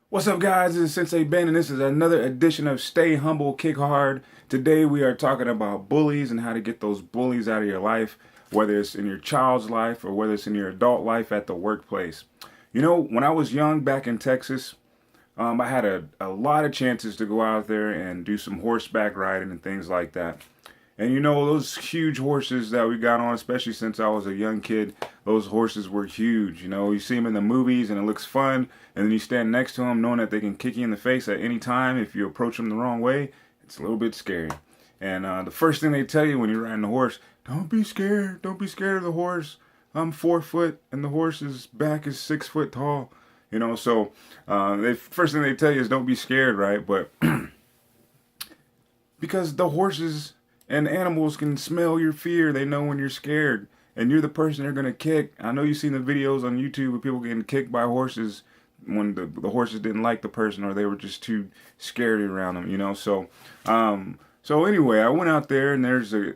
What's up, guys? This is Sensei Ben, and this is another edition of Stay Humble, Kick Hard. Today, we are talking about bullies and how to get those bullies out of your life, whether it's in your child's life or whether it's in your adult life at the workplace. You know, when I was young back in Texas, I had a lot of chances to go out there and do some horseback riding and things like that. And you know, those huge horses that we got on, especially since I was a young kid, those horses were huge. You know, you see them in the movies and it looks fun. And then you stand next to them knowing that they can kick you in the face at any time if you approach them the wrong way. It's a little bit scary. And the first thing they tell you when you're riding a horse, don't be scared. Don't be scared of the horse. I'm 4 foot and the horse's back is 6 foot tall. You know, so the first thing they tell you is don't be scared, right? But because the horses and animals can smell your fear. They know when you're scared. And you're the person they're going to kick. I know you've seen the videos on YouTube of people getting kicked by horses when the horses didn't like the person or they were just too scared around them, you know. So anyway, I went out there and there's a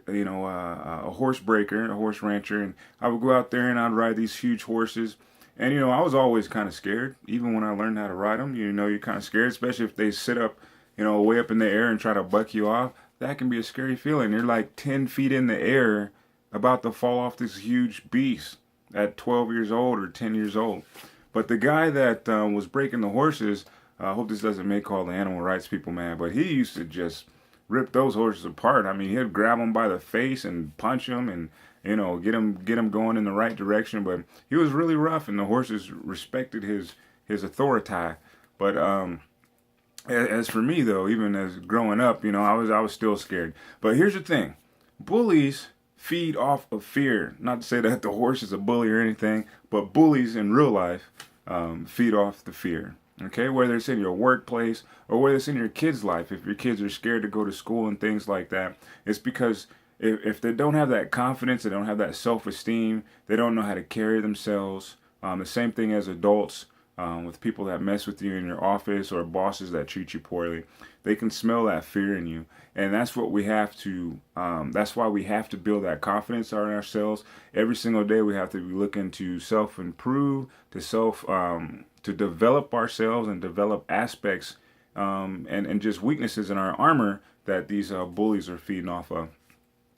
horse breaker, a horse rancher, and I would go out there and I'd ride these huge horses. And you know, I was always kind of scared, even when I learned how to ride them. You know, you're kind of scared, especially if they sit up, you know, way up in the air and try to buck you off. That can be a scary feeling. You're like 10 feet in the air about to fall off this huge beast at 12 years old or 10 years old. But the guy that was breaking the horses, I hope this doesn't make all the animal rights people mad, but he used to just rip those horses apart. I mean, he'd grab them by the face and punch them and, you know, get them going in the right direction. But he was really rough, and the horses respected his authority. But as for me, though, even as growing up, you know, I was still scared. But here's the thing: bullies feed off of fear. Not to say that the horse is a bully or anything, but bullies in real life feed off the fear. Okay, whether it's in your workplace or whether it's in your kids' life, if your kids are scared to go to school and things like that, it's because if they don't have that confidence, they don't have that self-esteem, they don't know how to carry themselves. The same thing as adults. With people that mess with you in your office or bosses that treat you poorly, they can smell that fear in you, and that's what we have to. That's why we have to build that confidence in ourselves every single day. We have to be looking to self-improve, to develop ourselves and develop aspects and just weaknesses in our armor that these bullies are feeding off of.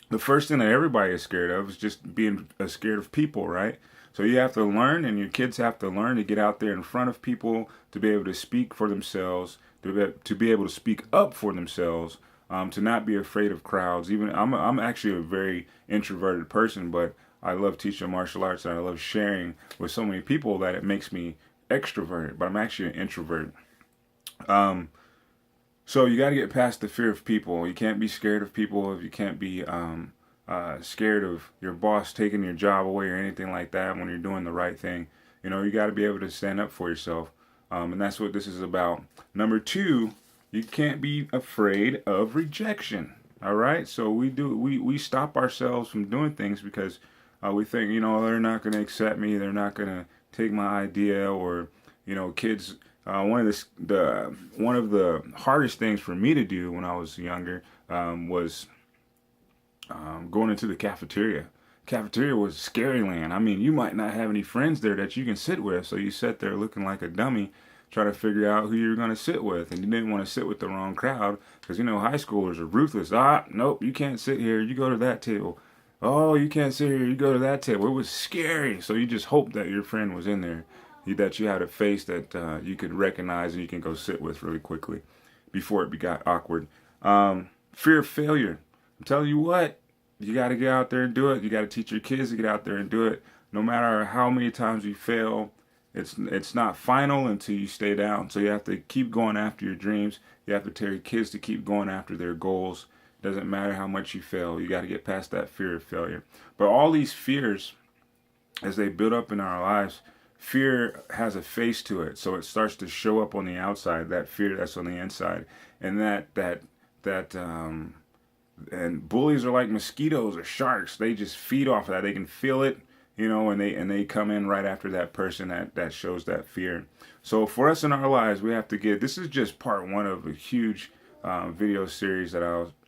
The first thing that everybody is scared of is just being scared of people, right? So you have to learn, and your kids have to learn to get out there in front of people, to be able to speak for themselves, to be able to speak up for themselves, to not be afraid of crowds. Even I'm actually a very introverted person, but I love teaching martial arts and I love sharing with so many people that it makes me extroverted. But I'm actually an introvert. So you got to get past the fear of people. You can't be scared of people. You can't be scared of your boss taking your job away or anything like that when you're doing the right thing. You know, you got to be able to stand up for yourself. And that's what this is about. Number two, you can't be afraid of rejection. All right. So we stop ourselves from doing things because we think, you know, they're not going to accept me. They're not going to take my idea, or, you know, kids. One of the hardest things for me to do when I was younger was going into the cafeteria. Cafeteria was scary land. I mean, you might not have any friends there that you can sit with, so you sat there looking like a dummy, trying to figure out who you're going to sit with, and you didn't want to sit with the wrong crowd because, you know, high schoolers are ruthless. Nope, you can't sit here. You go to that table. Oh, you can't sit here. You go to that table. It was scary, so you just hope that your friend was in there, that you had a face that you could recognize and you can go sit with really quickly before it got awkward. Fear of failure. I'm telling you what, you got to get out there and do it. You got to teach your kids to get out there and do it. No matter how many times you fail, it's not final until you stay down. So you have to keep going after your dreams. You have to tell your kids to keep going after their goals. It doesn't matter how much you fail. You got to get past that fear of failure. But all these fears, as they build up in our lives, fear has a face to it. So it starts to show up on the outside, that fear that's on the inside. And and bullies are like mosquitoes or sharks. They just feed off of that. They can feel it, you know, and they come in right after that person that shows that fear. So for us in our lives, we have to this is just part one of a huge video series that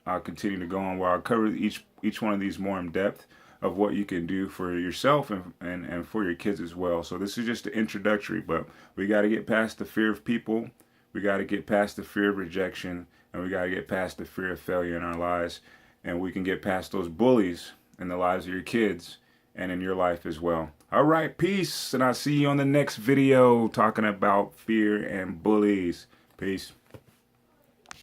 I'll continue to go on, where I'll cover each one of these more in depth. of what you can do for yourself and for your kids as well. So this is just the introductory, but we got to get past the fear of people. We got to get past the fear of rejection, and we got to get past the fear of failure in our lives. And we can get past those bullies in the lives of your kids and in your life as well. All right, peace. And I'll see you on the next video talking about fear and bullies. Peace.